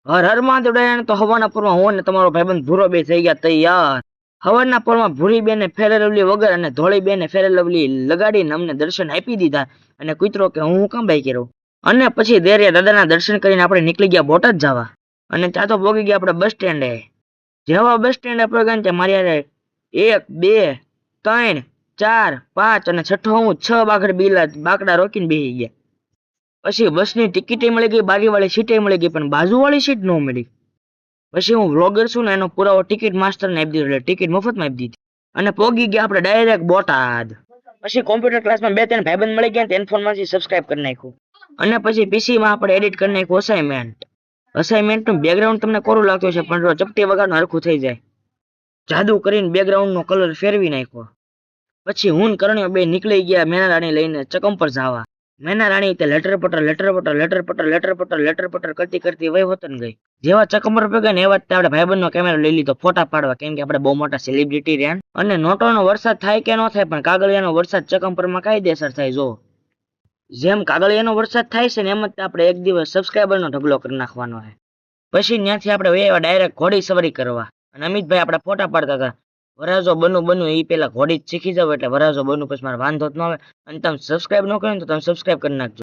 હર હર મહાદેવ ડાયણ. તો હવાના પોરમાં હું ને તમારો ભાઈબંધ ભૂરો બે થઈ ગયા તૈયાર. હવાના પોરમાં ભૂરી બેને ફેરે લવલી વગર અને ધોળી બેને ફેરે લવલી લગાડીને અમને દર્શન આપી દીધા. અને કૂતરો કે હું કામ બાઈ કર્યો. અને પછી દેરિયા દાદાના દર્શન કરીને આપણે નીકળી ગયા બોટાદ જવા. અને ત્યાં તો પોગી ગયા આપણે બસ સ્ટેન્ડે. જેવા બસ સ્ટેન્ડે પહોંચ્યા ત્યાં મારી યારે 1 2 3 4 5 અને છઠ્ઠો હું 6 બાકડા રોકીને બેસી ગયા. પછી બસની ટિકિટ મળી ગઈ, બારીવાળી સીટે મળી ગઈ, પણ બાજુવાળી સીટ ન મળી. પછી હું વ્લોગર છું ને એનો પુરાવો ટિકિટ માસ્ટરને આપી દીધો, એટલે ટિકિટ મફતમાં આપી દીધી. અને પોગી ગયા આપણે ડાયરેક્ટ બોટાદ. પછી કોમ્પ્યુટર ક્લાસમાં 2 3 ભાઈબંધ મળી ગયા, તેને ફોનમાંથી સબસ્ક્રાઇબ કરી નાખ્યું. અને પછી પીસીમાં આપણે એડિટ કરી નાખ્યું અસાઇનમેન્ટ. અસાઇનમેન્ટનું બેકગ્રાઉન્ડ તમને કોરું લાગતું છે, પણ જો ચપટી વગરનું હરખું થઈ જાય. જાદુ કરીને બેકગ્રાઉન્ડનો કલર ફેરવી નાખ્યો. પછી હું ને કરણીઓ બે નીકળી ગયા મેના રાણી લઈને ચકમ પર જવા. મેના રાણી તે લેટર પટર કરતી કરતી વહી વતન ગઈ. જેવા ચકમ પર પગ્યા ને એવા આપણે ભાઈબંધનો કેમેરો લઈ લીધો ફોટા પાડવા, કેમ કે આપણે બહુ મોટા સેલિબ્રિટી રહ્યા. અને નોટોનો વરસાદ થાય કે ન થાય, પણ કાગળિયાનો વરસાદ ચકમપરમાં કાયદેસર થાય. જો જેમ કાગળિયાનો વરસાદ થાય છે ને એમ જ આપણે એક દિવસ સબસ્ક્રાઈબરનો ઢગલો કરી નાખવાનો છે. પછી ત્યાંથી આપણે વહેવા ડાયરેક્ટ ઘોડી સવારી કરવા. અને અમિતભાઈ આપણા ફોટા પાડતા હતા. વરાજો બનવું એ પેલા ઘોડી જ શીખી જાવ, એટલે વરાજો બનવું પછી મારે વાંધો જ ન આવે. અને તમે સબસ્ક્રાઇબ ન કરો તો તમે સબસ્ક્રાઇબ કરી નાખજો.